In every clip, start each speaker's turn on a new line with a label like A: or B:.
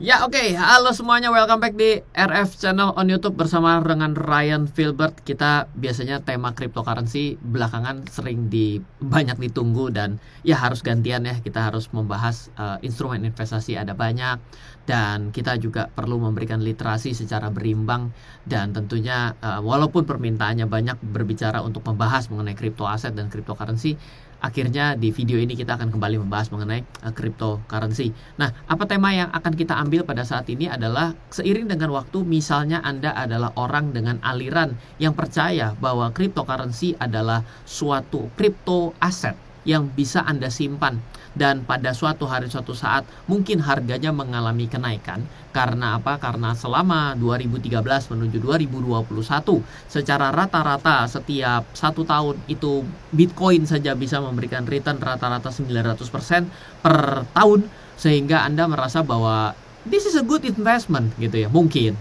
A: Ya oke, halo semuanya, welcome back di RF Channel on YouTube bersama dengan Ryan Filbert. Kita biasanya tema cryptocurrency belakangan sering banyak ditunggu dan ya harus gantian ya. Kita harus membahas instrumen investasi ada banyak dan kita juga perlu memberikan literasi secara berimbang dan tentunya walaupun permintaannya banyak berbicara untuk membahas mengenai crypto aset dan cryptocurrency. Akhirnya di video ini kita akan kembali membahas mengenai cryptocurrency. Nah, apa tema yang akan kita ambil pada saat ini adalah seiring dengan waktu, misalnya Anda adalah orang dengan aliran yang percaya bahwa cryptocurrency adalah suatu crypto aset yang bisa Anda simpan dan pada suatu hari suatu saat mungkin harganya mengalami kenaikan. Karena apa? Karena selama 2013 menuju 2021 secara rata-rata setiap 1 tahun itu Bitcoin saja bisa memberikan return rata-rata 900% per tahun, sehingga Anda merasa bahwa this is a good investment gitu ya. Mungkin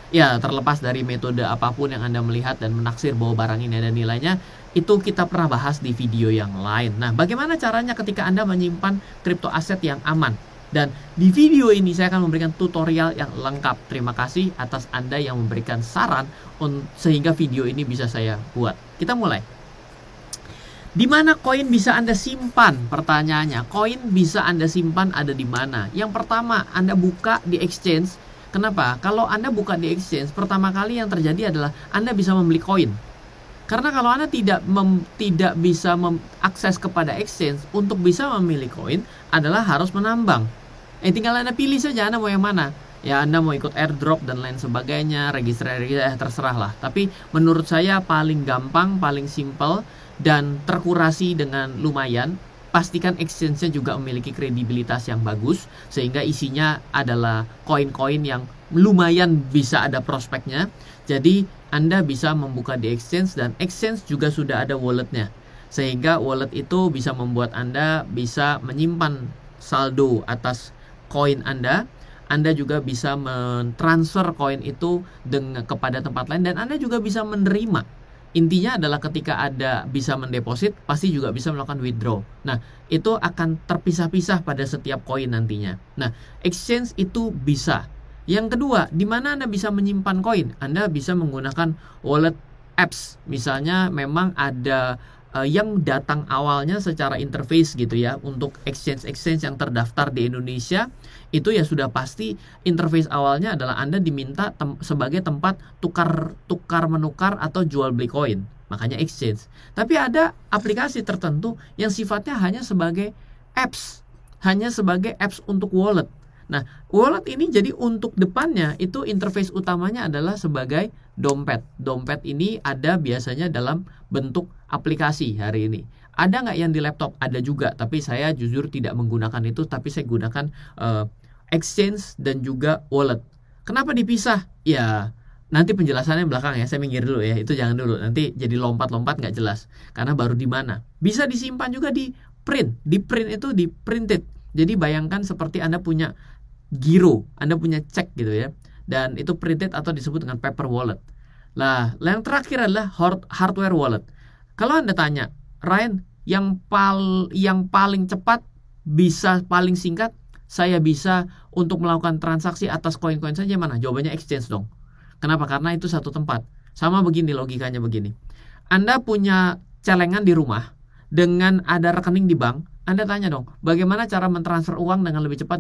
A: ya, terlepas dari metode apapun yang Anda melihat dan menaksir bahwa barang ini ada nilainya, itu kita pernah bahas di video yang lain. Nah, bagaimana caranya ketika Anda menyimpan kripto aset yang aman? Dan di video ini saya akan memberikan tutorial yang lengkap. Terima kasih atas Anda yang memberikan saran sehingga video ini bisa saya buat. Kita mulai. Di mana koin bisa Anda simpan? Pertanyaannya, koin bisa Anda simpan ada di mana? Yang pertama, Anda buka di exchange. Kenapa? Kalau Anda buka di exchange, pertama kali yang terjadi adalah Anda bisa membeli koin. Karena kalau Anda tidak bisa mengakses kepada exchange, untuk bisa memilih koin adalah harus menambang. Tinggal Anda pilih saja Anda mau yang mana. Ya, Anda mau ikut airdrop dan lain sebagainya, registrasi, terserah lah. Tapi menurut saya paling gampang, paling simple dan terkurasi dengan lumayan. Pastikan exchange-nya juga memiliki kredibilitas yang bagus sehingga isinya adalah koin-koin yang lumayan bisa ada prospeknya. Jadi Anda bisa membuka di exchange dan exchange juga sudah ada walletnya, sehingga wallet itu bisa membuat Anda bisa menyimpan saldo atas koin Anda. Anda juga bisa mentransfer koin itu kepada tempat lain dan Anda juga bisa menerima. Intinya adalah ketika Anda bisa mendeposit, pasti juga bisa melakukan withdraw. Nah, itu akan terpisah-pisah pada setiap koin nantinya. Nah, exchange itu bisa. Yang kedua, di mana Anda bisa menyimpan koin? Anda bisa menggunakan wallet apps. Misalnya memang ada yang datang awalnya secara interface gitu ya. Untuk exchange yang terdaftar di Indonesia, itu ya sudah pasti interface awalnya adalah Anda diminta sebagai tempat menukar atau jual beli koin. Makanya exchange. Tapi ada aplikasi tertentu yang sifatnya hanya sebagai apps. Hanya sebagai apps untuk wallet. Nah, wallet ini jadi untuk depannya itu interface utamanya adalah sebagai dompet. Dompet ini ada biasanya dalam bentuk aplikasi hari ini. Ada nggak yang di laptop? Ada juga, tapi saya jujur tidak menggunakan itu, tapi saya gunakan exchange dan juga wallet. Kenapa dipisah? Ya, nanti penjelasannya belakang ya, saya minggir dulu ya, itu jangan dulu, nanti jadi lompat-lompat nggak jelas, karena baru di mana. Bisa disimpan juga di print itu di printed. Jadi bayangkan seperti Anda punya giro, Anda punya cek gitu ya, dan itu printed atau disebut dengan paper wallet. Nah, yang terakhir adalah hardware wallet. Kalau Anda tanya, Ryan, yang paling cepat bisa paling singkat, saya bisa untuk melakukan transaksi atas koin-koin saja mana? Jawabannya exchange dong. Kenapa? Karena itu satu tempat. Sama begini logikanya begini. Anda punya celengan di rumah dengan ada rekening di bank. Anda tanya dong, bagaimana cara mentransfer uang dengan lebih cepat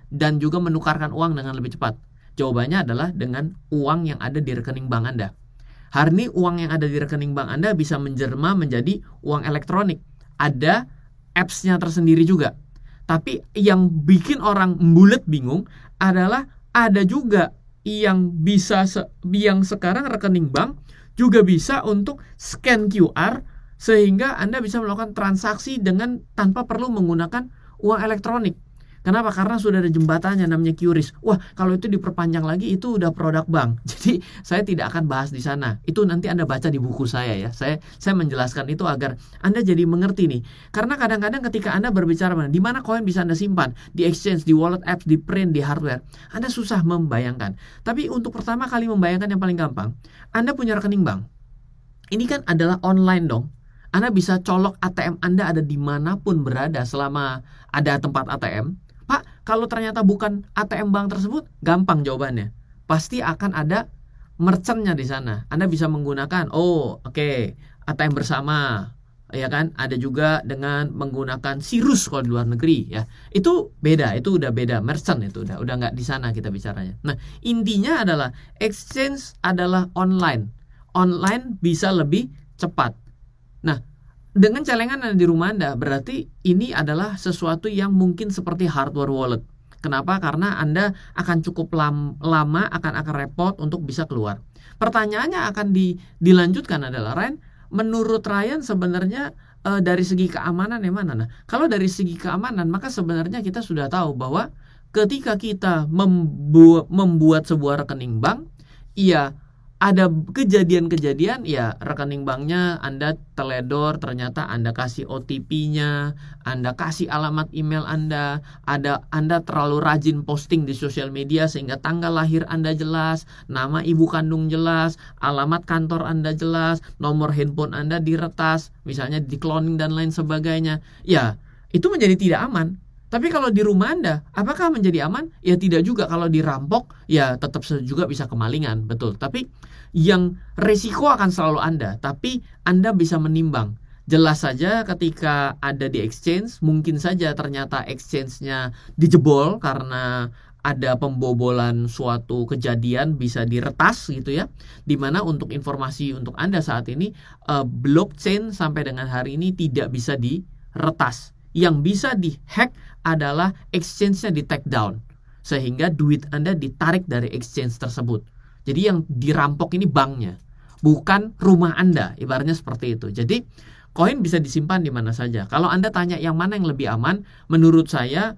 A: dan juga menukarkan uang dengan lebih cepat? Jawabannya adalah dengan uang yang ada di rekening bank Anda. Hari ini uang yang ada di rekening bank Anda bisa menjelma menjadi uang elektronik. Ada apps-nya tersendiri juga. Tapi yang bikin orang bulet bingung adalah ada juga yang yang sekarang rekening bank juga bisa untuk scan QR sehingga Anda bisa melakukan transaksi tanpa perlu menggunakan uang elektronik. Kenapa? Karena sudah ada jembatannya namanya QRIS. Wah, kalau itu diperpanjang lagi itu udah produk bank. Jadi saya tidak akan bahas di sana. Itu nanti Anda baca di buku saya ya. Saya menjelaskan itu agar Anda jadi mengerti nih. Karena kadang-kadang ketika Anda berbicara di mana koin bisa Anda simpan, di exchange, di wallet apps, di print, di hardware, Anda susah membayangkan. Tapi untuk pertama kali membayangkan yang paling gampang, Anda punya rekening bank. Ini kan adalah online dong. Anda bisa colok ATM Anda ada dimanapun berada selama ada tempat ATM. Pak, kalau ternyata bukan ATM bank tersebut, gampang jawabannya. Pasti akan ada merchant-nya di sana. Anda bisa menggunakan, ATM bersama, ya kan? Ada juga dengan menggunakan Sirus kalau di luar negeri, ya. Itu beda, itu udah beda merchant, itu udah nggak di sana kita bicaranya. Nah, intinya adalah exchange adalah online. Online bisa lebih cepat. Nah, dengan celengan Anda di rumah Anda, berarti ini adalah sesuatu yang mungkin seperti hardware wallet. Kenapa? Karena Anda akan cukup lama, akan repot untuk bisa keluar. Pertanyaannya akan dilanjutkan adalah, Ryan, menurut Ryan sebenarnya dari segi keamanan yang mana? Nah, kalau dari segi keamanan, maka sebenarnya kita sudah tahu bahwa ketika kita membuat sebuah rekening bank, ya ada kejadian-kejadian, ya rekening banknya Anda teledor, ternyata Anda kasih OTP-nya, Anda kasih alamat email Anda terlalu rajin posting di sosial media sehingga tanggal lahir Anda jelas, nama ibu kandung jelas, alamat kantor Anda jelas, nomor handphone Anda diretas, misalnya di cloning dan lain sebagainya. Ya, itu menjadi tidak aman. Tapi kalau di rumah Anda, apakah menjadi aman? Ya tidak juga. Kalau dirampok, ya tetap juga bisa kemalingan, betul. Tapi yang resiko akan selalu Anda, tapi Anda bisa menimbang. Jelas saja ketika ada di exchange, mungkin saja ternyata exchange-nya dijebol karena ada pembobolan suatu kejadian, bisa diretas gitu ya. Dimana untuk informasi untuk Anda saat ini, blockchain sampai dengan hari ini tidak bisa diretas. Yang bisa dihack adalah exchange-nya di take down, sehingga duit Anda ditarik dari exchange tersebut. Jadi yang dirampok ini banknya, bukan rumah Anda, ibaratnya seperti itu. Jadi koin bisa disimpan di mana saja. Kalau Anda tanya yang mana yang lebih aman, menurut saya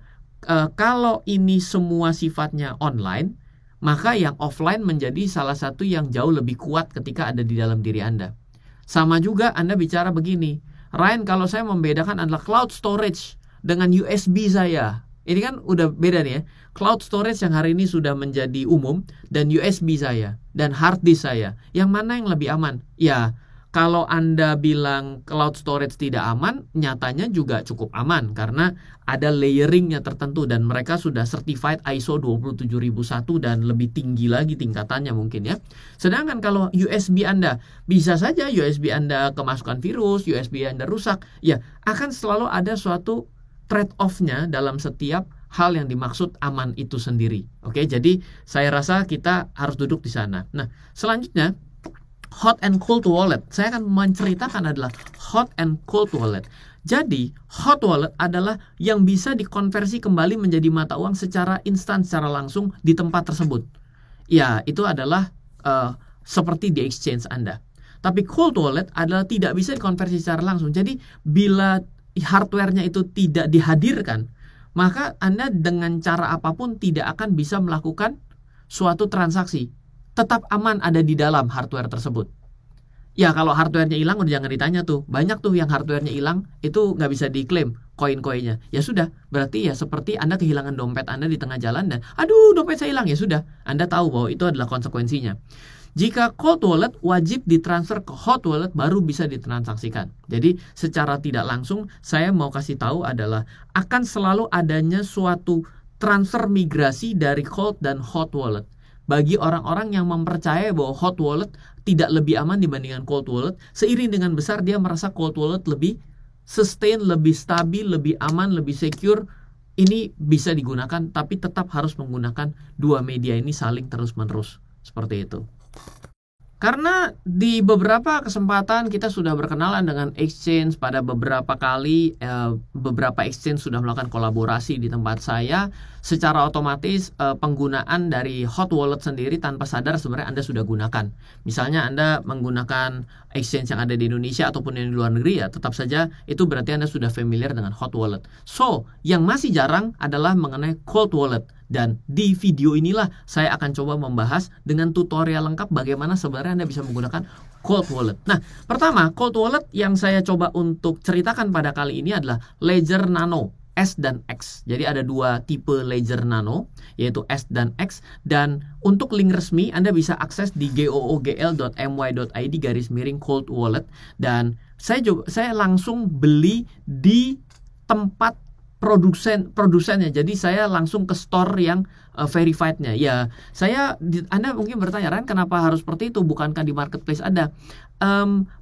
A: kalau ini semua sifatnya online, maka yang offline menjadi salah satu yang jauh lebih kuat ketika ada di dalam diri Anda. Sama juga Anda bicara begini, Ryan, kalau saya membedakan adalah cloud storage dengan USB saya. Ini kan udah beda nih ya. Cloud storage yang hari ini sudah menjadi umum dan USB saya dan hard disk saya. Yang mana yang lebih aman? Ya, kalau Anda bilang cloud storage tidak aman, nyatanya juga cukup aman karena ada layeringnya tertentu dan mereka sudah certified ISO 27001 dan lebih tinggi lagi tingkatannya mungkin ya. Sedangkan kalau USB Anda, bisa saja USB Anda kemasukan virus, USB Anda rusak, ya akan selalu ada suatu trade-off-nya dalam setiap hal yang dimaksud aman itu sendiri. Oke, jadi saya rasa kita harus duduk di sana. Nah, selanjutnya hot and cold wallet. Saya akan menceritakan adalah hot and cold wallet. Jadi, hot wallet adalah yang bisa dikonversi kembali menjadi mata uang secara instan, secara langsung di tempat tersebut. Ya, itu adalah seperti di exchange Anda. Tapi cold wallet adalah tidak bisa dikonversi secara langsung. Jadi, bila hardware-nya itu tidak dihadirkan, maka Anda dengan cara apapun tidak akan bisa melakukan suatu transaksi. Tetap aman ada di dalam hardware tersebut. Ya kalau hardware-nya hilang udah jangan ditanya tuh. Banyak tuh yang hardware-nya hilang itu nggak bisa diklaim koin-koinnya. Ya sudah, berarti ya seperti Anda kehilangan dompet Anda di tengah jalan dan aduh dompet saya hilang, ya sudah. Anda tahu bahwa itu adalah konsekuensinya. Jika cold wallet wajib ditransfer ke hot wallet baru bisa ditransaksikan. Jadi secara tidak langsung saya mau kasih tahu adalah akan selalu adanya suatu transfer migrasi dari cold dan hot wallet. Bagi orang-orang yang mempercayai bahwa hot wallet tidak lebih aman dibandingkan cold wallet, seiring dengan besar dia merasa cold wallet lebih sustain, lebih stabil, lebih aman, lebih secure. Ini bisa digunakan, tapi tetap harus menggunakan dua media ini saling terus-menerus. Seperti itu. Karena di beberapa kesempatan kita sudah berkenalan dengan exchange pada beberapa kali, beberapa exchange sudah melakukan kolaborasi di tempat saya. Secara otomatis penggunaan dari hot wallet sendiri tanpa sadar sebenarnya Anda sudah gunakan. Misalnya Anda menggunakan exchange yang ada di Indonesia ataupun yang di luar negeri, ya tetap saja itu berarti Anda sudah familiar dengan hot wallet. So, yang masih jarang adalah mengenai cold wallet. Dan di video inilah saya akan coba membahas dengan tutorial lengkap bagaimana sebenarnya Anda bisa menggunakan cold wallet. Nah, pertama, cold wallet yang saya coba untuk ceritakan pada kali ini adalah Ledger Nano S dan X. Jadi ada dua tipe Ledger Nano, yaitu S dan X. Dan untuk link resmi Anda bisa akses di googl.my.id/cold wallet. Dan saya langsung beli di tempat produsennya. Jadi saya langsung ke store yang verified-nya. Ya, Anda mungkin bertanya, Ran, kenapa harus seperti itu? Bukankah di marketplace ada?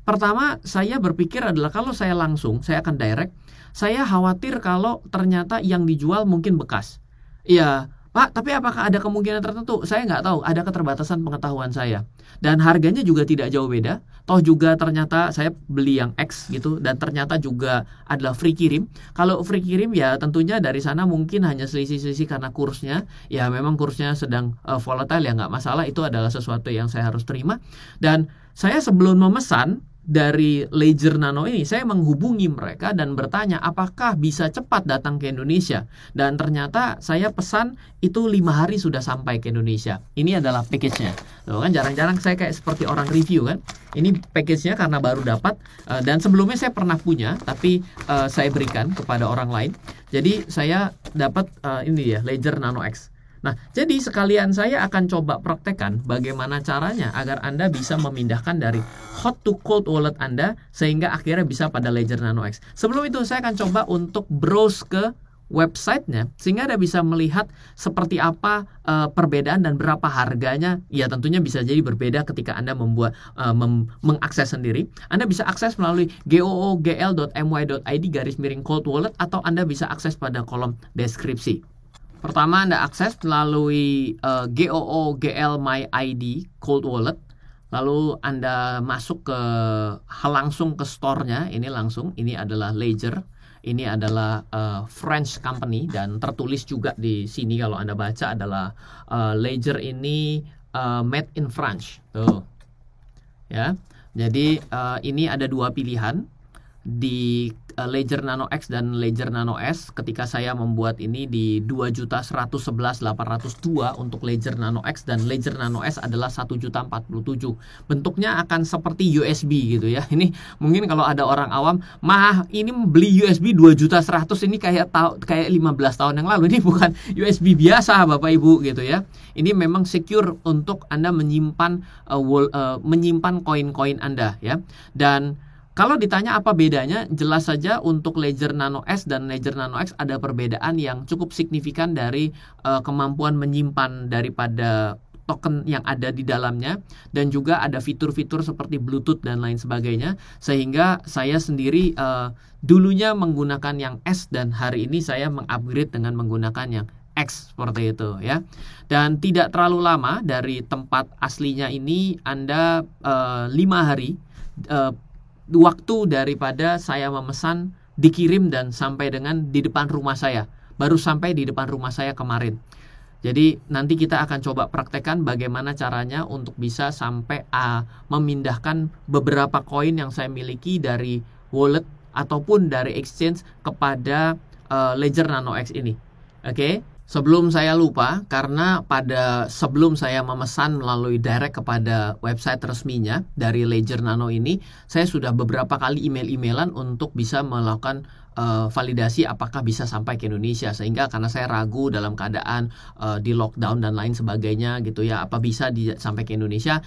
A: Pertama, saya berpikir adalah kalau saya akan direct. Saya khawatir kalau ternyata yang dijual mungkin bekas. Iya, Pak, tapi apakah ada kemungkinan tertentu? Saya nggak tahu, ada keterbatasan pengetahuan saya. Dan harganya juga tidak jauh beda. Toh juga ternyata saya beli yang X gitu, dan ternyata juga adalah free kirim. Kalau free kirim ya tentunya dari sana mungkin hanya selisih-selisih karena kursnya. Ya memang kursnya sedang volatile, ya nggak masalah, itu adalah sesuatu yang saya harus terima. Dan saya sebelum memesan dari Ledger Nano ini, saya menghubungi mereka dan bertanya apakah bisa cepat datang ke Indonesia. Dan ternyata saya pesan itu 5 hari sudah sampai ke Indonesia. Ini adalah package-nya. Tuh kan, jarang-jarang saya kayak seperti orang review kan. Ini package-nya karena baru dapat, dan sebelumnya saya pernah punya tapi saya berikan kepada orang lain. Jadi saya dapat ini ya, Ledger Nano X. Nah, jadi sekalian saya akan coba praktekkan bagaimana caranya agar Anda bisa memindahkan dari hot to cold wallet Anda sehingga akhirnya bisa pada Ledger Nano X. Sebelum itu saya akan coba untuk browse ke websitenya sehingga Anda bisa melihat seperti apa perbedaan dan berapa harganya. Ya tentunya bisa jadi berbeda ketika Anda mengakses sendiri. Anda bisa akses melalui googl.my.id/cold wallet atau Anda bisa akses pada kolom deskripsi. Pertama, Anda akses melalui GOOGL My ID Cold Wallet. Lalu Anda masuk langsung ke store-nya. Ini adalah Ledger. Ini adalah French company, dan tertulis juga di sini kalau Anda baca adalah Ledger ini made in France. Tuh. Ya. Jadi ini ada dua pilihan di Ledger Nano X dan Ledger Nano S. Ketika saya membuat ini di 2.111.802 untuk Ledger Nano X, dan Ledger Nano S adalah 1.047. Bentuknya akan seperti USB gitu ya. Ini mungkin kalau ada orang awam, ini beli USB 2.100.000 ini kayak 15 tahun yang lalu. Ini bukan USB biasa Bapak Ibu gitu ya. Ini memang secure untuk Anda menyimpan koin-koin Anda ya. Dan kalau ditanya apa bedanya, jelas saja untuk Ledger Nano S dan Ledger Nano X ada perbedaan yang cukup signifikan dari kemampuan menyimpan daripada token yang ada di dalamnya, dan juga ada fitur-fitur seperti Bluetooth dan lain sebagainya, sehingga saya sendiri dulunya menggunakan yang S dan hari ini saya mengupgrade dengan menggunakan yang X seperti itu ya. Dan tidak terlalu lama dari tempat aslinya ini, Anda 5 hari waktu daripada saya memesan dikirim dan sampai dengan di depan rumah saya. Baru sampai di depan rumah saya kemarin. Jadi nanti kita akan coba praktekkan bagaimana caranya untuk bisa sampai memindahkan beberapa koin yang saya miliki dari wallet ataupun dari exchange kepada Ledger Nano X ini. Oke? Sebelum saya lupa, karena sebelum saya memesan melalui direct kepada website resminya dari Ledger Nano ini, saya sudah beberapa kali email-emailan untuk bisa melakukan validasi apakah bisa sampai ke Indonesia. Sehingga karena saya ragu dalam keadaan di lockdown dan lain sebagainya gitu ya, apa bisa sampai ke Indonesia.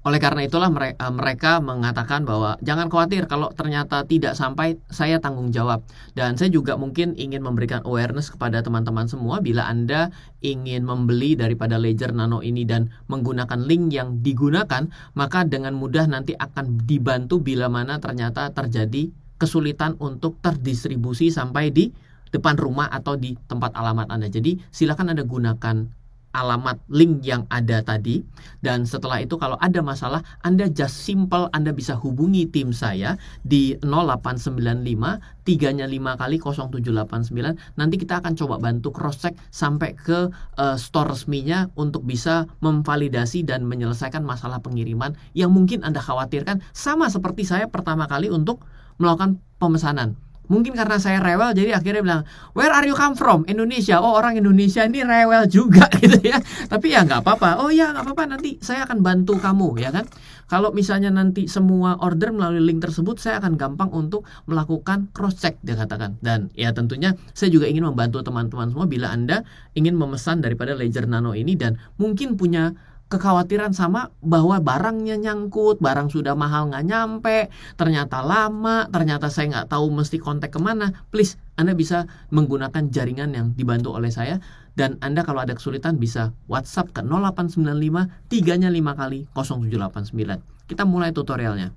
A: Oleh karena itulah mereka mengatakan bahwa jangan khawatir, kalau ternyata tidak sampai, saya tanggung jawab. Dan saya juga mungkin ingin memberikan awareness kepada teman-teman semua, bila Anda ingin membeli daripada Ledger Nano ini dan menggunakan link yang digunakan, maka dengan mudah nanti akan dibantu bila mana ternyata terjadi kesulitan untuk terdistribusi sampai di depan rumah atau di tempat alamat Anda. Jadi silakan Anda gunakan alamat link yang ada tadi, dan setelah itu kalau ada masalah, Anda just simple, Anda bisa hubungi tim saya di 0895 3-nya 5 kali 0789. Nanti kita akan coba bantu cross check sampai ke store resminya untuk bisa memvalidasi dan menyelesaikan masalah pengiriman yang mungkin Anda khawatirkan, sama seperti saya pertama kali untuk melakukan pemesanan. Mungkin karena saya rewel, jadi akhirnya bilang, where are you come from? Indonesia. Oh, orang Indonesia ini rewel juga gitu ya. Tapi ya nggak apa-apa. Oh ya nggak apa-apa, nanti saya akan bantu kamu ya kan. Kalau misalnya nanti semua order melalui link tersebut, saya akan gampang untuk melakukan cross check, dia katakan. Dan ya tentunya saya juga ingin membantu teman-teman semua bila Anda ingin memesan daripada Ledger Nano ini dan mungkin punya kekhawatiran sama bahwa barangnya nyangkut, barang sudah mahal nggak nyampe, ternyata lama, ternyata saya nggak tahu mesti kontak kemana, please Anda bisa menggunakan jaringan yang dibantu oleh saya. Dan Anda kalau ada kesulitan bisa WhatsApp ke 0895 3-nya 5 kali 0789. Kita mulai tutorialnya.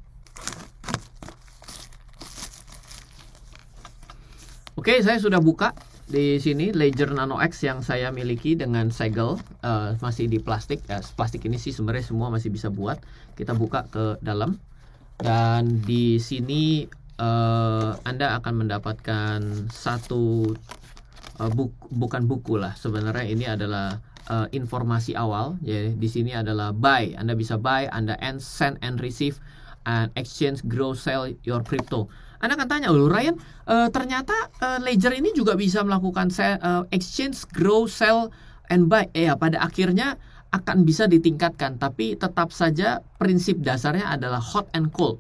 A: Oke, saya sudah buka di sini Ledger Nano X yang saya miliki dengan segel, masih di plastik. Plastik ini sih sebenarnya semua masih bisa buat. Kita buka ke dalam, dan di sini Anda akan mendapatkan satu bukan buku lah sebenarnya, ini adalah informasi awal. Ya, di sini adalah buy. Anda bisa buy, Anda send and receive and exchange, grow, sell your crypto. Anda akan tanya, Ryan, ternyata Ledger ini juga bisa melakukan exchange, grow, sell, and buy. Ya, pada akhirnya akan bisa ditingkatkan, tapi tetap saja prinsip dasarnya adalah hot and cold,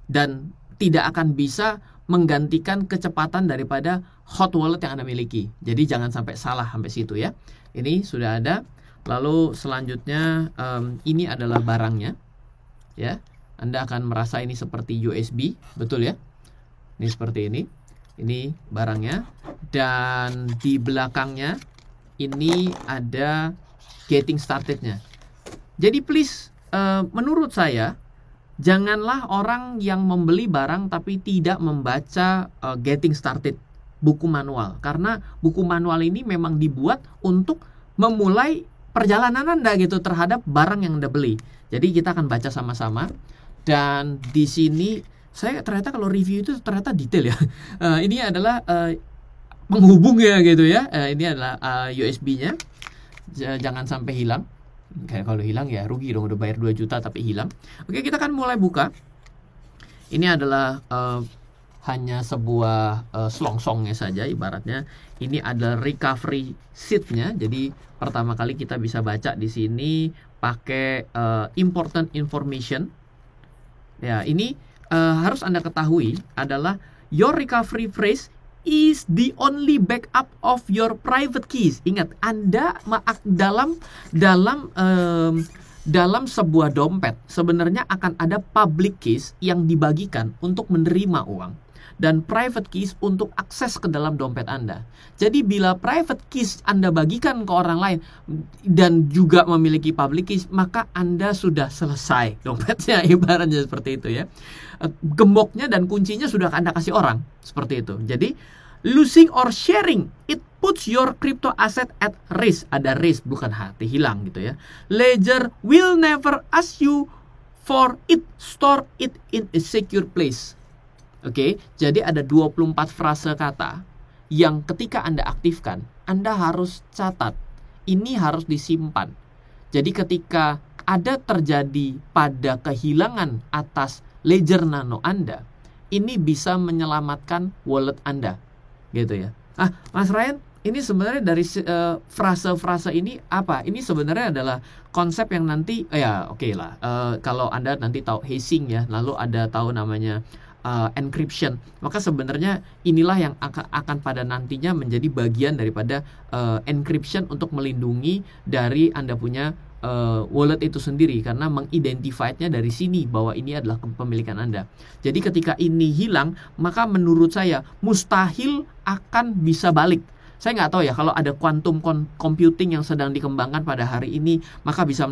A: dan tidak akan bisa menggantikan kecepatan daripada hot wallet yang Anda miliki. Jadi jangan sampai salah sampai situ ya. Ini sudah ada. Lalu selanjutnya ini adalah barangnya. Ya, Anda akan merasa ini seperti USB, betul ya? Ini seperti ini. Ini barangnya. Dan di belakangnya ini ada getting started-nya. Jadi please, menurut saya, janganlah orang yang membeli barang tapi tidak membaca getting started, buku manual. Karena buku manual ini memang dibuat untuk memulai perjalanan Anda gitu terhadap barang yang Anda beli. Jadi kita akan baca sama-sama. Dan di sini saya ternyata kalau review itu ternyata detail ya. Ini adalah penghubungnya gitu ya. Ini adalah USB-nya. Jangan sampai hilang. Kayak kalau hilang ya rugi dong, udah bayar 2 juta tapi hilang. Oke, kita akan mulai buka. Ini adalah hanya sebuah selongsongnya saja ibaratnya. Ini adalah recovery sheet-nya. Jadi pertama kali kita bisa baca di sini pakai important information. Ya, ini harus Anda ketahui adalah your recovery phrase is the only backup of your private keys. Ingat, Anda dalam sebuah dompet sebenarnya akan ada public keys yang dibagikan untuk menerima uang, dan private keys untuk akses ke dalam dompet Anda. Jadi bila private keys Anda bagikan ke orang lain dan juga memiliki public keys, maka Anda sudah selesai dompetnya, ibaratnya seperti itu ya. Gemboknya dan kuncinya sudah Anda kasih orang, seperti itu. Jadi losing or sharing it puts your crypto asset at risk. Ada risk, bukan hati hilang gitu ya. Ledger will never ask you for it. Store it in a secure place. Oke, jadi ada 24 frase kata yang ketika Anda aktifkan, Anda harus catat. Ini harus disimpan. Jadi ketika ada terjadi pada kehilangan atas Ledger Nano Anda, ini bisa menyelamatkan wallet Anda. Gitu ya. Mas Ryan, ini sebenarnya dari frase-frase ini apa? Ini sebenarnya adalah konsep yang nanti kalau Anda nanti tahu hashing ya, lalu ada tahu namanya encryption, maka sebenarnya inilah yang akan pada nantinya menjadi bagian daripada encryption untuk melindungi dari Anda punya wallet itu sendiri, karena mengidentifiednya dari sini bahwa ini adalah kepemilikan Anda. Jadi ketika ini hilang, maka menurut saya mustahil akan bisa balik. Saya nggak tahu ya, kalau ada quantum computing yang sedang dikembangkan pada hari ini, maka bisa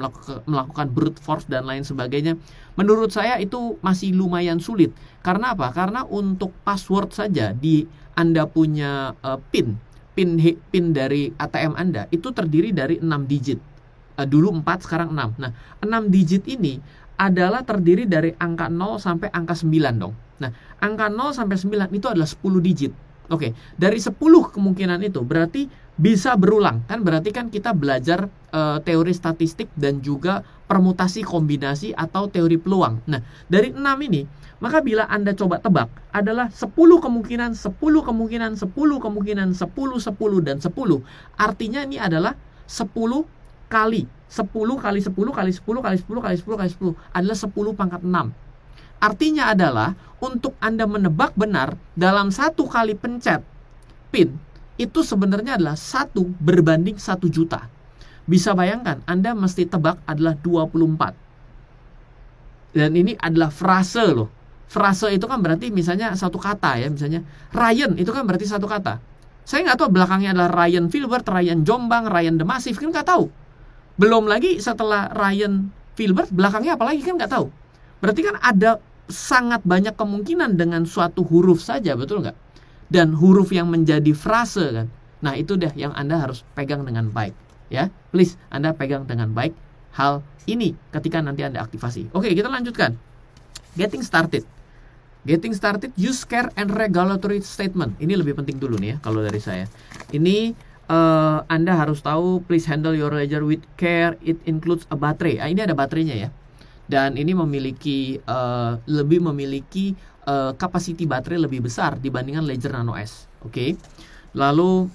A: melakukan brute force dan lain sebagainya. Menurut saya itu masih lumayan sulit. Karena apa? Karena untuk password saja di Anda punya PIN dari ATM Anda itu terdiri dari 6 digit. Dulu 4, sekarang 6. Nah, 6 digit ini adalah terdiri dari angka 0 sampai angka 9 dong. Nah, angka 0 sampai 9 itu adalah 10 digit. Oke, dari 10 kemungkinan itu berarti bisa berulang. Kan berarti kan kita belajar teori statistik dan juga permutasi kombinasi atau teori peluang. Nah, dari 6 ini, maka bila Anda coba tebak adalah 10 kemungkinan, 10 kemungkinan, 10 kemungkinan, 10, 10, dan 10. Artinya ini adalah 10 kali 10 kali 10 kali 10 kali 10 kali 10 kali 10 adalah 10 pangkat 6. Artinya adalah untuk Anda menebak benar dalam 1 kali pencet PIN itu sebenarnya adalah 1 berbanding 1 juta. Bisa bayangkan, Anda mesti tebak adalah 24. Dan ini adalah frase loh. Frase itu kan berarti misalnya satu kata ya. Misalnya Ryan itu kan berarti satu kata. Saya nggak tahu belakangnya adalah Ryan Filbert, Ryan Jombang, Ryan The Massive, kan nggak tahu. Belum lagi setelah Ryan Filbert, belakangnya apalagi kan nggak tahu. Berarti kan ada sangat banyak kemungkinan dengan suatu huruf saja, betul nggak? Dan huruf yang menjadi frase kan. Nah itu deh yang Anda harus pegang dengan baik. Ya, please Anda pegang dengan baik hal ini ketika nanti Anda aktivasi. Oke, kita lanjutkan. Getting started. Getting started, use care and regulatory statement. Ini lebih penting dulu nih ya kalau dari saya. Ini Anda harus tahu, please handle your ledger with care. It includes a battery. Ini ada baterainya ya. Dan ini memiliki lebih memiliki capacity baterai lebih besar dibandingkan Ledger Nano S. Oke. Lalu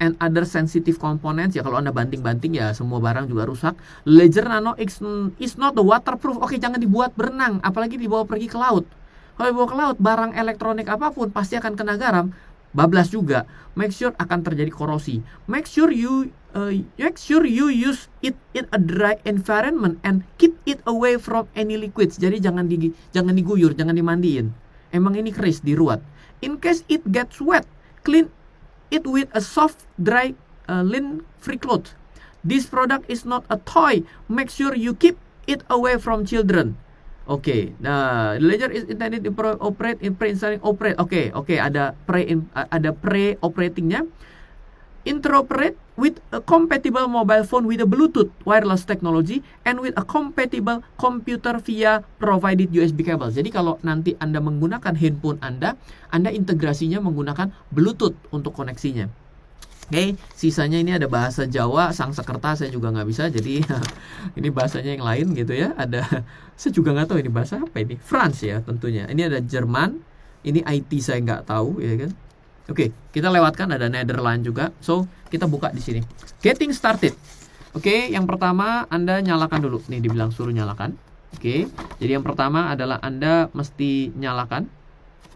A: and other sensitive components, ya kalau Anda banting-banting ya semua barang juga rusak. Ledger Nano X is not the waterproof. Oke, jangan dibuat berenang, apalagi dibawa pergi ke laut. Kalau dibawa ke laut, barang elektronik apapun pasti akan kena garam, bablas juga. Make sure akan terjadi korosi. Make sure you use it in a dry environment and keep it away from any liquids. Jadi jangan diguyur, jangan dimandiin. Emang ini keris, diruat. In case it gets wet, clean it with a soft, dry, lint-free cloth. This product is not a toy. Make sure you keep it away from children. Oke, nah, the ledger is intended to operate in pre-installing operate. Oke, ada pre-operatingnya. Interoperate with a compatible mobile phone with a Bluetooth wireless technology and with a compatible computer via provided USB cable. Jadi kalau nanti Anda menggunakan handphone Anda integrasinya menggunakan Bluetooth untuk koneksinya. Oke, sisanya ini ada bahasa Jawa, Sangsekerta saya juga nggak bisa, jadi ini bahasanya yang lain gitu ya. Saya juga nggak tahu ini bahasa apa ini. France ya tentunya. Ini ada Jerman, ini IT saya nggak tahu ya kan. Oke, kita lewatkan, ada Netherlands juga. So, kita buka di sini. Getting started. Oke, yang pertama Anda nyalakan dulu. Nih dibilang suruh nyalakan. Oke, jadi yang pertama adalah Anda mesti nyalakan.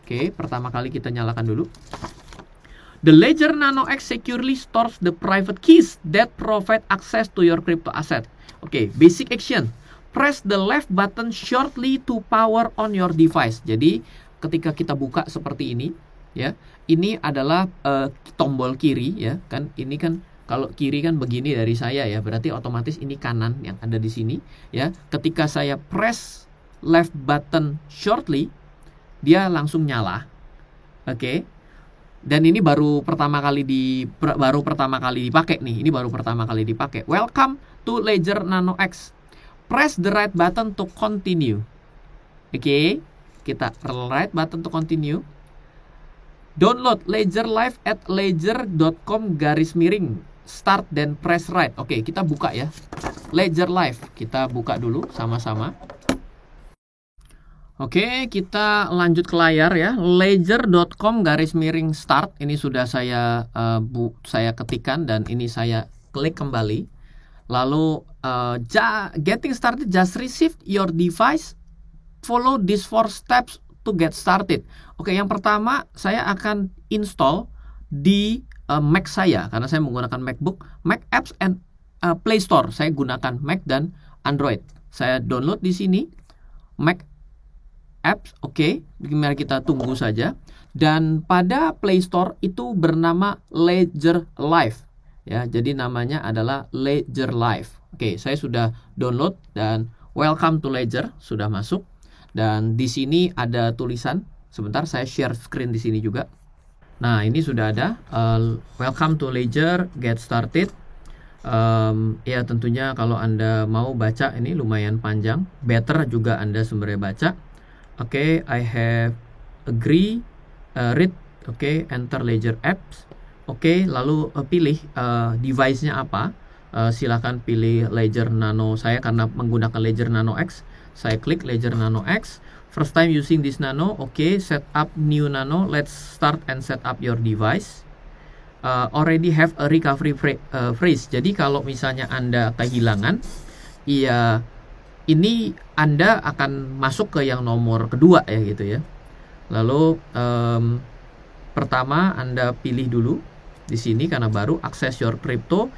A: Oke, pertama kali kita nyalakan dulu. The Ledger Nano X securely stores the private keys that provide access to your crypto asset. Oke, basic action. Press the left button shortly to power on your device. Jadi, ketika kita buka seperti ini, ya, ini adalah tombol kiri, ya, kan? Ini kan kalau kiri kan begini dari saya ya, berarti otomatis ini kanan yang ada di sini, ya. Ketika saya press left button shortly, dia langsung nyala. Oke. Dan ini baru pertama kali dipakai nih. Ini baru pertama kali dipakai. Welcome to Ledger Nano X. Press the right button to continue. Oke, kita right button to continue. Download Ledger Live at ledger.com/start dan press right. Oke, kita buka ya. Ledger Live. Kita buka dulu sama-sama. Oke, kita lanjut ke layar ya. Ledger.com/start. Ini sudah saya ketikkan dan ini saya klik kembali. Lalu getting started, just receive your device. Follow these 4 steps to get started. Oke, yang pertama saya akan install di Mac saya karena saya menggunakan MacBook, Mac Apps and Play Store. Saya gunakan Mac dan Android. Saya download di sini Mac Apps, oke, mari kita tunggu saja. Dan pada Play Store itu bernama Ledger Live, ya. Jadi namanya adalah Ledger Live. Oke, saya sudah download dan welcome to Ledger sudah masuk. Dan di sini ada tulisan. Sebentar, saya share screen di sini juga. Nah, ini sudah ada welcome to Ledger, get started. Ya tentunya kalau Anda mau baca ini lumayan panjang. Better juga Anda sebenarnya baca. Oke, I have agree, read, oke, enter Ledger Apps. Oke, lalu pilih device-nya apa. Silakan pilih Ledger Nano saya karena menggunakan Ledger Nano X. Saya klik Ledger Nano X. First time using this Nano, oke, set up new Nano. Let's start and set up your device. Already have a recovery phrase. Jadi kalau misalnya Anda kehilangan, iya, ini Anda akan masuk ke yang nomor kedua ya gitu ya. Lalu pertama Anda pilih dulu Di sini karena baru, access your crypto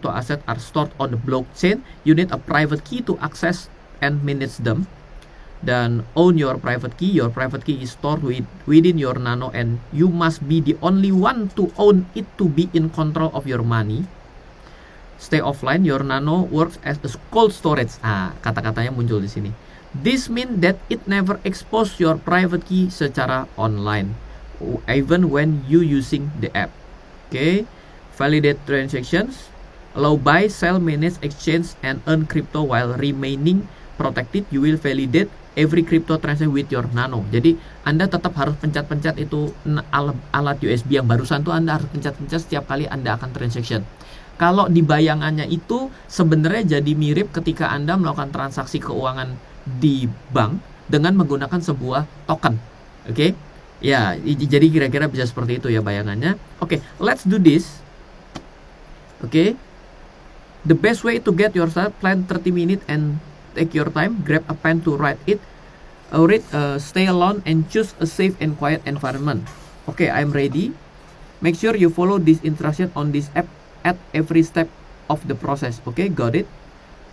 A: asset are stored on the blockchain. You need a private key to access and manage them. Dan own your private key is stored within your Nano, and you must be the only one to own it to be in control of your money. Stay offline, your Nano works as a cold storage. Kata-katanya muncul di sini. This means that it never expose your private key secara online, even when you using the app. Validate transactions, allow buy, sell, manage, exchange, and earn crypto while remaining protected. You will validate every crypto transaction with your Nano. Jadi Anda tetap harus pencet-pencet itu alat USB yang barusan tuh, Anda harus pencet-pencet setiap kali Anda akan transaction. Kalau di bayangannya itu sebenarnya jadi mirip ketika Anda melakukan transaksi keuangan di bank dengan menggunakan sebuah token. Ya, jadi kira-kira bisa seperti itu ya bayangannya. Let's do this. The best way to get yourself, plan 30 minutes and take your time. Grab a pen to write it. Stay alone and choose a safe and quiet environment. I'm ready. Make sure you follow this instruction on this app at every step of the process. Got it.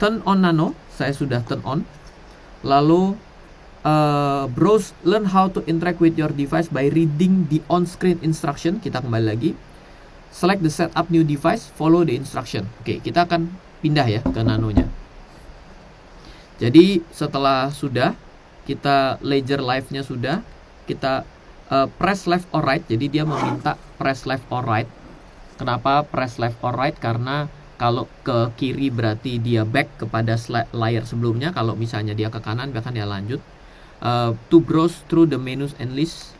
A: Turn on Nano, saya sudah turn on. Lalu browse, learn how to interact with your device by reading the on-screen instruction. Kita kembali lagi. Select the setup new device, follow the instruction. Kita akan pindah ya ke Nanonya. Jadi setelah sudah kita ledger live-nya sudah, kita press left or right. Jadi dia meminta press left or right. Kenapa press left or right? Karena kalau ke kiri berarti dia back kepada layar sebelumnya. Kalau misalnya dia ke kanan bahkan dia lanjut. To browse through the menus and list.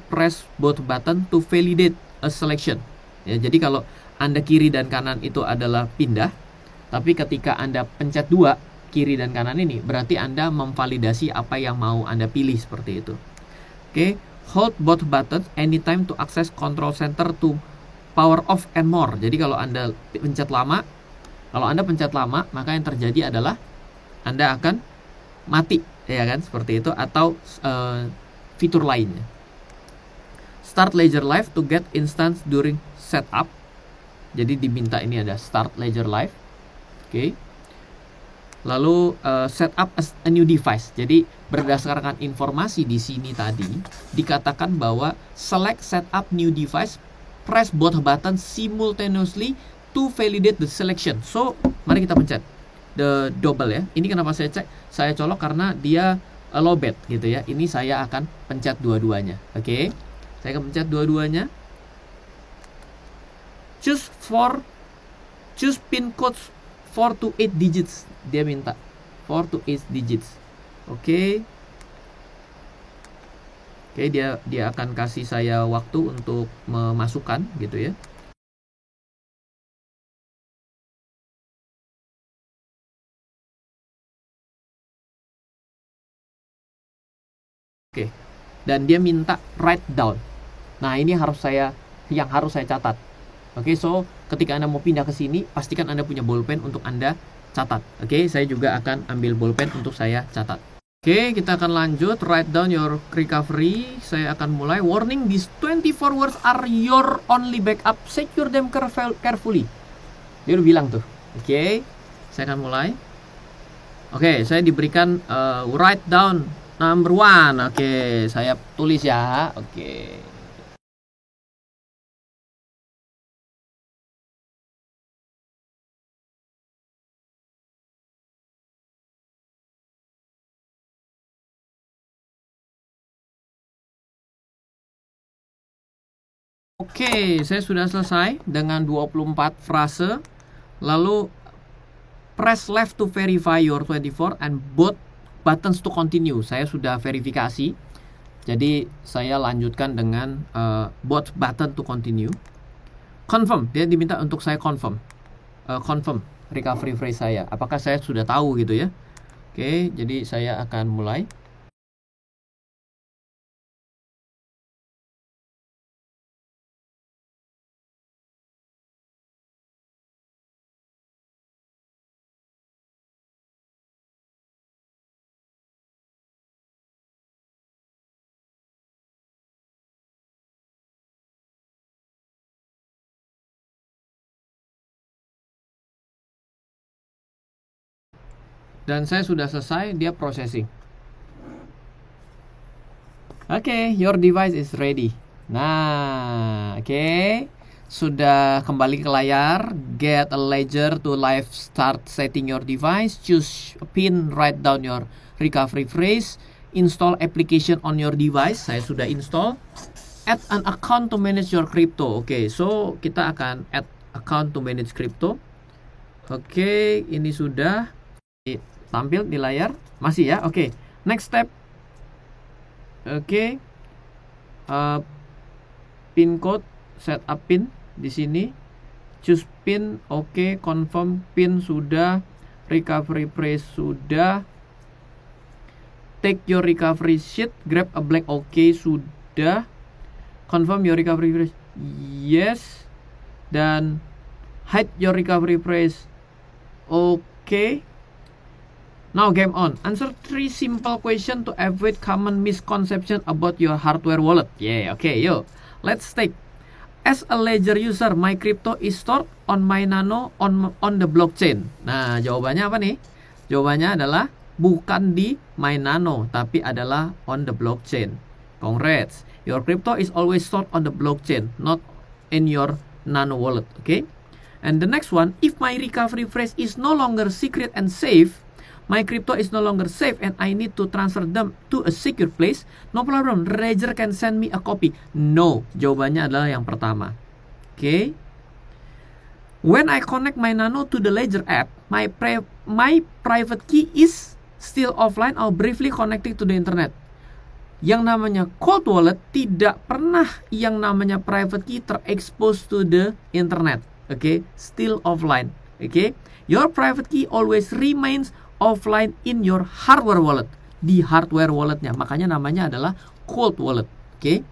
A: Press both button to validate a selection. Ya, jadi kalau Anda kiri dan kanan itu adalah pindah, tapi ketika Anda pencet dua kiri dan kanan ini berarti Anda memvalidasi apa yang mau Anda pilih, seperti itu. Hold both buttons anytime to access control center to power off and more. Jadi kalau Anda pencet lama, maka yang terjadi adalah Anda akan mati, ya kan, seperti itu, atau fitur lainnya. Start Ledger Live to get instance during setup. Jadi diminta ini ada Start Ledger Live. Lalu setup as a new device. Jadi berdasarkan informasi di sini tadi dikatakan bahwa select setup new device, press both buttons simultaneously to validate the selection. So, mari kita pencet the double ya. Ini kenapa saya colok karena dia lowbat gitu ya. Ini saya akan pencet dua-duanya. Saya akan pencet dua-duanya. Choose pin code 4 to 8 digits. Dia minta 4 to 8 digits. Dia akan kasih saya waktu untuk memasukkan gitu ya. Dan dia minta write down. Nah, ini yang harus saya catat. So ketika Anda mau pindah ke sini, pastikan Anda punya bolpen untuk Anda catat. Saya juga akan ambil bolpen untuk saya catat. Kita akan lanjut. Write down your recovery. Saya akan mulai. Warning, these 24 words are your only backup. Secure them carefully. Dia udah bilang tuh. Saya akan mulai. Saya diberikan write down number 1. Saya tulis ya. Saya sudah selesai dengan 24 frase. Lalu press left to verify your 24 and both buttons to continue. Saya sudah verifikasi. Jadi saya lanjutkan dengan both button to continue. Confirm, dia diminta untuk saya confirm. Confirm recovery phrase saya. Apakah saya sudah tahu gitu ya? Jadi saya akan mulai. Dan saya sudah selesai, dia processing. Oke, your device is ready. Nah, oke. Sudah kembali ke layar. Get a ledger to live start setting your device. Choose a pin, write down your recovery phrase. Install application on your device. Saya sudah install. Add an account to manage your crypto. Oke, so kita akan add account to manage crypto. Oke, ini sudah tampil di layar. Masih ya? Oke, next step. Oke, pin code, setup pin di sini, choose pin, oke, confirm pin sudah, recovery phrase sudah, take your recovery sheet, grab a blank, oke, sudah, confirm your recovery phrase, yes, dan hide your recovery phrase, oke. Now game on. Answer 3 simple question to avoid common misconception about your hardware wallet. Yeah, okay, yo. Let's take. As a ledger user, my crypto is stored on my Nano on the blockchain. Nah, jawabannya apa nih? Jawabannya adalah bukan di my Nano, tapi adalah on the blockchain. Congrats. Your crypto is always stored on the blockchain, not in your Nano wallet, okay? And the next one, if my recovery phrase is no longer secret and safe, my crypto is no longer safe and I need to transfer them to a secure place. No problem, Ledger can send me a copy. No, jawabannya adalah yang pertama. Okay. When I connect my Nano to the Ledger app, my private key is still offline or briefly connected to the internet. Yang namanya cold wallet tidak pernah yang namanya private key terexpose to the internet. Okay, still offline. Okay, your private key always remains offline in your hardware wallet, di hardware walletnya, makanya namanya adalah cold wallet. Okay,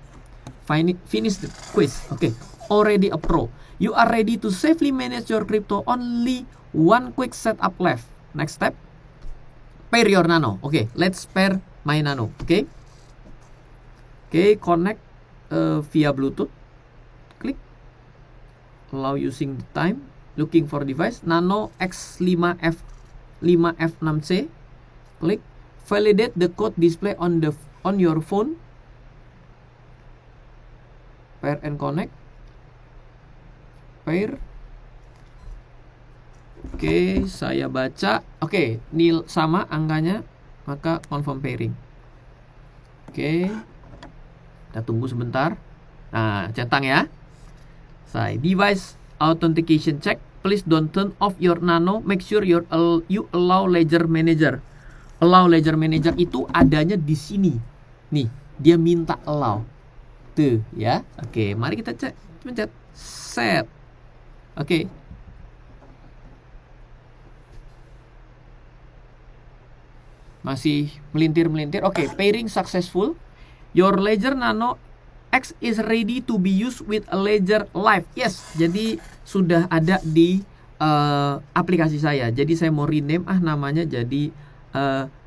A: finish the quiz. Okay, already a pro, you are ready to safely manage your crypto. Only one quick setup left. Next step, pair your Nano. Okay, let's pair my Nano. Okay, connect via Bluetooth. Click allow using the time, looking for device Nano X5F6C. Click validate the code display on your phone. Pair and connect. Pair. Oke, saya baca. Oke, nil sama angkanya, maka confirm pairing. Oke, kita tunggu sebentar. Nah, centang ya. Saya device authentication check. Please don't turn off your Nano. Make sure you allow Ledger Manager. Allow Ledger Manager itu adanya di sini. Nih, dia minta allow. Tuh, ya. Oke, mari kita cek. Pencet set. Oke. Masih melintir-melintir. Oke, pairing successful. Your Ledger Nano X is ready to be used with a Ledger Live. Yes, jadi sudah ada di aplikasi saya. Jadi saya mau rename namanya jadi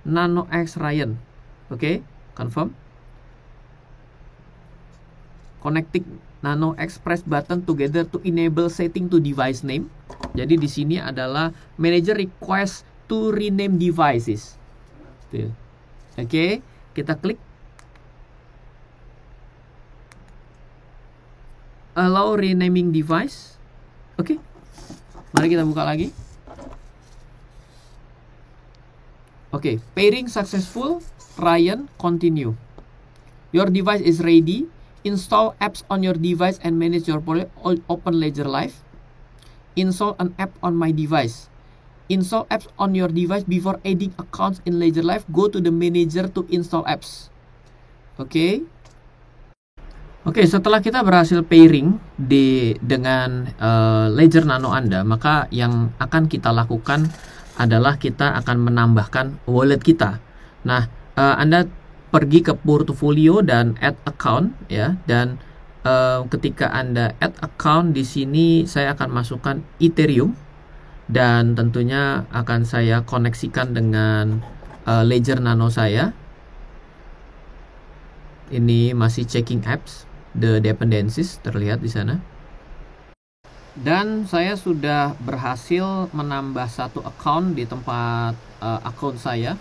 A: Nano X Ryan. Oke, confirm. Connecting Nano X, press button together to enable setting to device name. Jadi di sini adalah manager request to rename devices. Oke, kita klik allow renaming device. Oke, mari kita buka lagi. Oke, pairing successful. Ryan, continue. Your device is ready. Install apps on your device and manage your Open Ledger Live. Install an app on my device. Install apps on your device before adding accounts in Ledger Live. Go to the manager to install apps. Oke. Oke, setelah kita berhasil pairing dengan Ledger Nano Anda, maka yang akan kita lakukan adalah kita akan menambahkan wallet kita. Nah, Anda pergi ke portfolio dan add account ya, dan ketika Anda add account di sini saya akan masukkan Ethereum dan tentunya akan saya koneksikan dengan Ledger Nano saya. Ini masih checking apps. The dependencies terlihat di sana. Dan saya sudah berhasil menambah satu account di tempat akun saya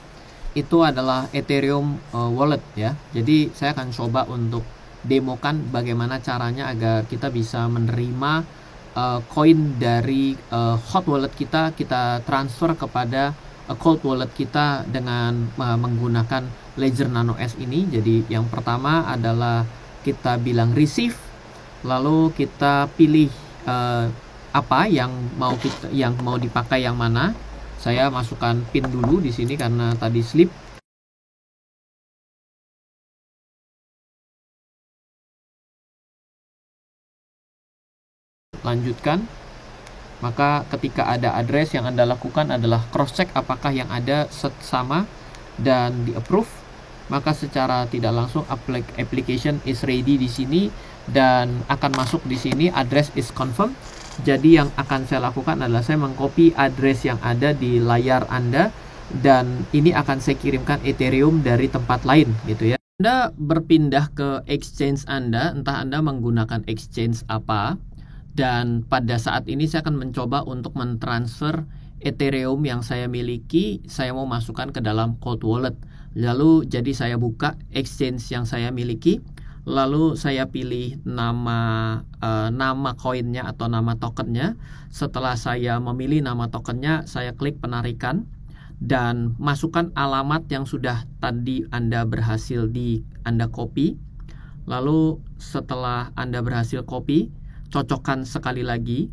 A: itu adalah Ethereum wallet ya. Jadi saya akan coba untuk demokan bagaimana caranya agar kita bisa menerima koin dari hot wallet kita transfer kepada cold wallet kita dengan menggunakan Ledger Nano S ini. Jadi yang pertama adalah kita bilang receive, lalu kita pilih apa yang mau dipakai yang mana. Saya masukkan pin dulu di sini karena tadi slip. Lanjutkan. Maka ketika ada address, yang Anda lakukan adalah cross check apakah yang ada sama dan di approve. Maka secara tidak langsung application is ready di sini dan akan masuk di sini address is confirmed. Jadi yang akan saya lakukan adalah saya mengcopy address yang ada di layar Anda dan ini akan saya kirimkan Ethereum dari tempat lain gitu ya. Anda berpindah ke exchange Anda, entah Anda menggunakan exchange apa. Dan pada saat ini saya akan mencoba untuk mentransfer Ethereum yang saya miliki, saya mau masukkan ke dalam cold wallet. Lalu jadi saya buka exchange yang saya miliki, lalu saya pilih nama koinnya atau nama tokennya. Setelah saya memilih nama tokennya, saya klik penarikan dan masukkan alamat yang sudah tadi Anda berhasil Anda copy. Lalu setelah Anda berhasil copy, cocokkan sekali lagi.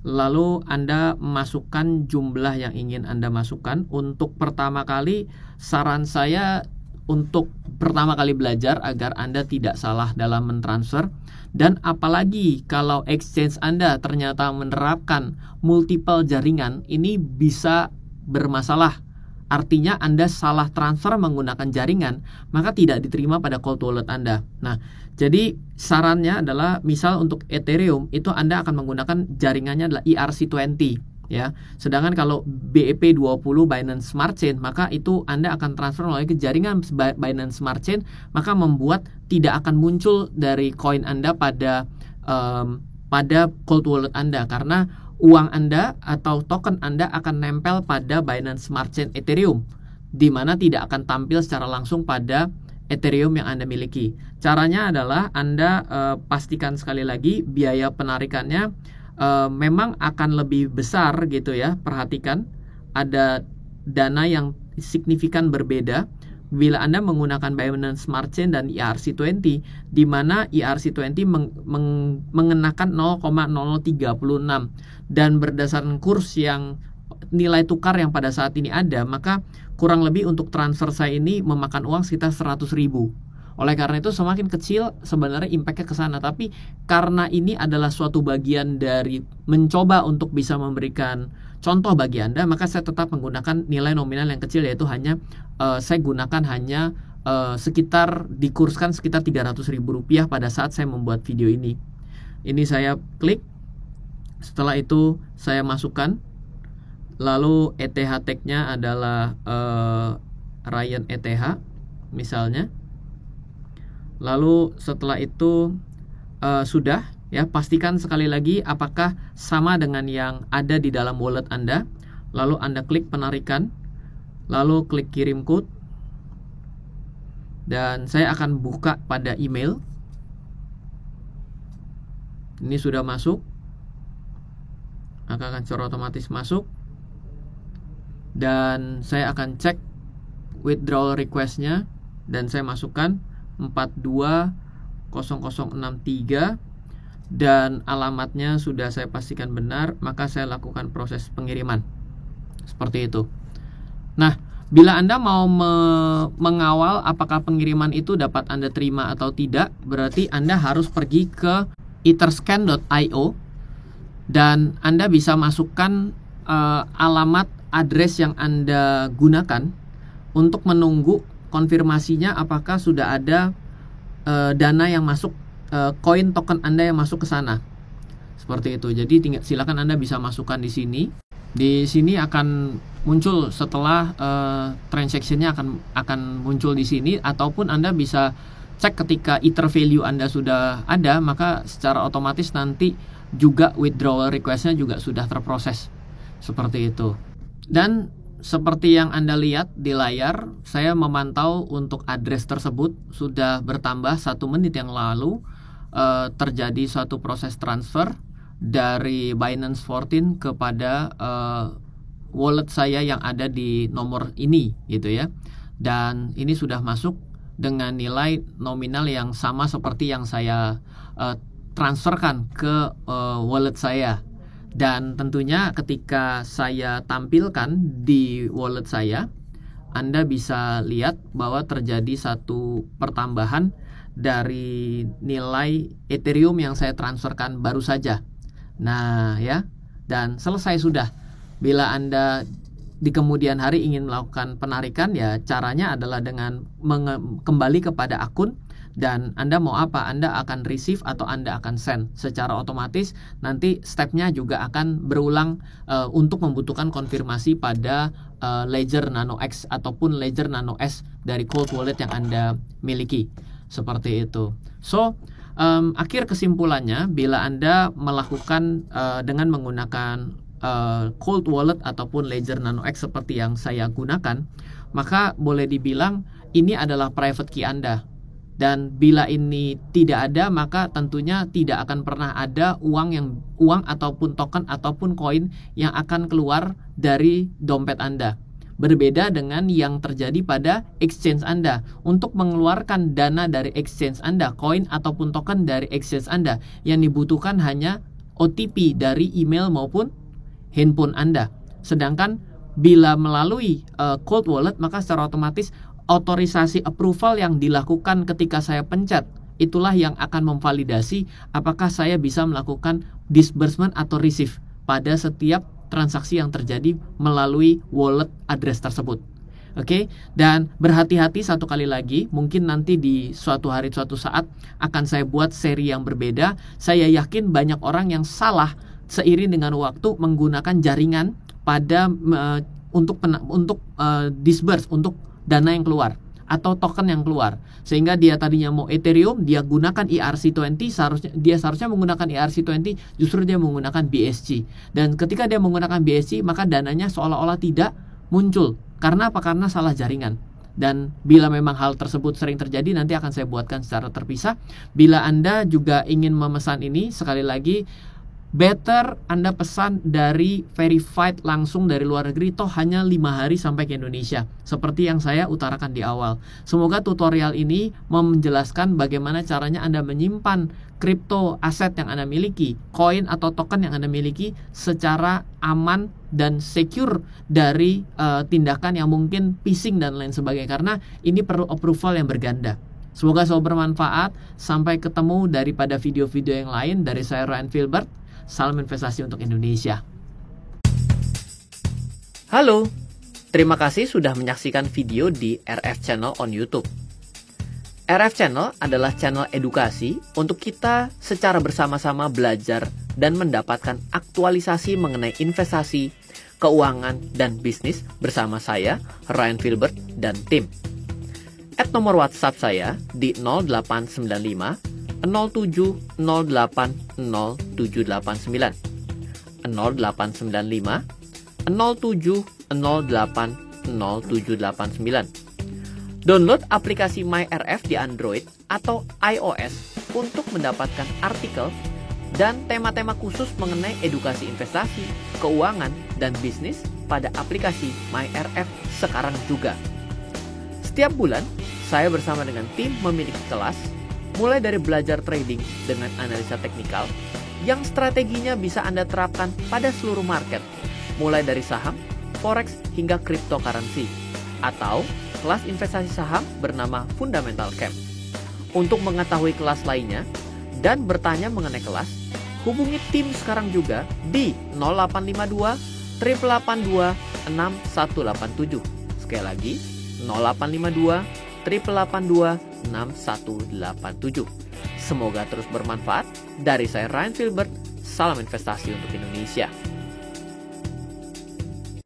A: Lalu Anda masukkan jumlah yang ingin Anda masukkan. Untuk pertama kali, saran saya untuk pertama kali belajar agar Anda tidak salah dalam mentransfer. Dan apalagi kalau exchange Anda ternyata menerapkan multiple jaringan, ini bisa bermasalah. Artinya Anda salah transfer menggunakan jaringan, maka tidak diterima pada cold wallet Anda. Nah, jadi sarannya adalah misal untuk Ethereum itu Anda akan menggunakan jaringannya adalah ERC20 ya. Sedangkan kalau BEP20 Binance Smart Chain, maka itu Anda akan transfer melalui ke jaringan Binance Smart Chain, maka membuat tidak akan muncul dari koin Anda pada cold wallet Anda karena uang Anda atau token Anda akan nempel pada Binance Smart Chain Ethereum, di mana tidak akan tampil secara langsung pada Ethereum yang Anda miliki. Caranya adalah Anda pastikan sekali lagi biaya penarikannya memang akan lebih besar gitu ya. Perhatikan ada dana yang signifikan berbeda bila Anda menggunakan Binance Smart Chain dan ERC20, di mana ERC20 mengenakan 0,0036 dan berdasarkan kurs yang nilai tukar yang pada saat ini ada, maka kurang lebih untuk transfer saya ini memakan uang sekitar 100.000. Oleh karena itu semakin kecil sebenarnya impactnya ke sana. Tapi karena ini adalah suatu bagian dari mencoba untuk bisa memberikan contoh bagi Anda, maka saya tetap menggunakan nilai nominal yang kecil, yaitu hanya saya gunakan hanya sekitar dikurskan sekitar Rp300.000 pada saat saya membuat video ini. Ini saya klik. Setelah itu saya masukkan. Lalu ETH tag-nya adalah Ryan ETH misalnya. Lalu setelah itu sudah ya, pastikan sekali lagi apakah sama dengan yang ada di dalam wallet Anda. Lalu Anda klik penarikan, lalu klik kirim code, dan saya akan buka pada email. Ini sudah masuk, maka akan secara otomatis masuk. Dan saya akan cek withdrawal request-nya, dan saya masukkan 420063 dan alamatnya sudah saya pastikan benar, maka saya lakukan proses pengiriman seperti itu. Nah, bila Anda mau mengawal apakah pengiriman itu dapat Anda terima atau tidak, berarti Anda harus pergi ke etherscan.io dan Anda bisa masukkan alamat address yang Anda gunakan untuk menunggu konfirmasinya apakah sudah ada dana yang masuk, koin token Anda yang masuk ke sana. Seperti itu. Jadi silakan Anda bisa masukkan di sini. Di sini akan muncul setelah transaksinya akan muncul di sini, ataupun Anda bisa cek ketika Ether value Anda sudah ada, maka secara otomatis nanti juga withdrawal request-nya juga sudah terproses. Seperti itu. Dan seperti yang Anda lihat di layar, saya memantau untuk address tersebut sudah bertambah 1 menit yang lalu. Terjadi suatu proses transfer dari Binance 14 kepada wallet saya yang ada di nomor ini gitu ya. Dan ini sudah masuk dengan nilai nominal yang sama seperti yang saya transferkan ke wallet saya. Dan tentunya ketika saya tampilkan di wallet saya, Anda bisa lihat bahwa terjadi satu pertambahan dari nilai Ethereum yang saya transferkan baru saja. Nah ya, dan selesai sudah. Bila Anda di kemudian hari ingin melakukan penarikan, ya caranya adalah dengan kembali kepada akun. Dan Anda mau apa? Anda akan receive atau Anda akan send. Secara otomatis nanti stepnya juga akan berulang untuk membutuhkan konfirmasi pada Ledger Nano X ataupun Ledger Nano S dari cold wallet yang Anda miliki. Seperti itu. So, akhir kesimpulannya, bila Anda melakukan dengan menggunakan cold wallet ataupun Ledger Nano X seperti yang saya gunakan, maka boleh dibilang ini adalah private key Anda. Dan bila ini tidak ada, maka tentunya tidak akan pernah ada uang ataupun token ataupun koin yang akan keluar dari dompet Anda. Berbeda dengan yang terjadi pada exchange Anda. Untuk mengeluarkan dana dari exchange Anda, koin ataupun token dari exchange Anda, yang dibutuhkan hanya OTP dari email maupun handphone Anda. Sedangkan bila melalui cold wallet, maka secara otomatis otorisasi approval yang dilakukan ketika saya pencet, itulah yang akan memvalidasi apakah saya bisa melakukan disbursement atau receive pada setiap transaksi yang terjadi melalui wallet address tersebut. Oke, dan berhati-hati satu kali lagi, mungkin nanti di suatu hari suatu saat akan saya buat seri yang berbeda. Saya yakin banyak orang yang salah seiring dengan waktu menggunakan jaringan pada untuk disburse, untuk dana yang keluar atau token yang keluar, sehingga dia tadinya mau Ethereum, dia gunakan ERC20, seharusnya menggunakan ERC20, justru dia menggunakan BSC. Dan ketika dia menggunakan BSC, maka dananya seolah-olah tidak muncul. Karena apa? Karena salah jaringan. Dan bila memang hal tersebut sering terjadi, nanti akan saya buatkan secara terpisah. Bila Anda juga ingin memesan ini, sekali lagi, better Anda pesan dari verified langsung dari luar negeri, toh hanya 5 hari sampai ke Indonesia, seperti yang saya utarakan di awal. Semoga tutorial ini menjelaskan bagaimana caranya Anda menyimpan kripto aset yang Anda miliki, koin atau token yang Anda miliki secara aman dan secure dari tindakan yang mungkin phishing dan lain sebagainya, karena ini perlu approval yang berganda. Semoga selalu bermanfaat. Sampai ketemu daripada video-video yang lain. Dari saya Ryan Filbert. Salam investasi untuk Indonesia. Halo, terima kasih sudah menyaksikan video di RF Channel on YouTube. RF Channel adalah channel edukasi untuk kita secara bersama-sama belajar dan mendapatkan aktualisasi mengenai investasi, keuangan, dan bisnis bersama saya, Ryan Filbert, dan tim. Nomor WhatsApp saya di 0895 07 08 0789 0895 07 08 0789. Download aplikasi MyRF di Android atau iOS untuk mendapatkan artikel dan tema-tema khusus mengenai edukasi investasi, keuangan, dan bisnis pada aplikasi MyRF sekarang juga. Setiap bulan, saya bersama dengan tim memiliki kelas mulai dari belajar trading dengan analisa teknikal yang strateginya bisa Anda terapkan pada seluruh market, mulai dari saham, forex, hingga cryptocurrency, atau kelas investasi saham bernama Fundamental Camp. Untuk mengetahui kelas lainnya dan bertanya mengenai kelas, hubungi tim sekarang juga di 0852 882 6187. Sekali lagi, 0852 882 6187. Semoga terus bermanfaat. Dari saya Ryan Filbert, salam investasi untuk Indonesia.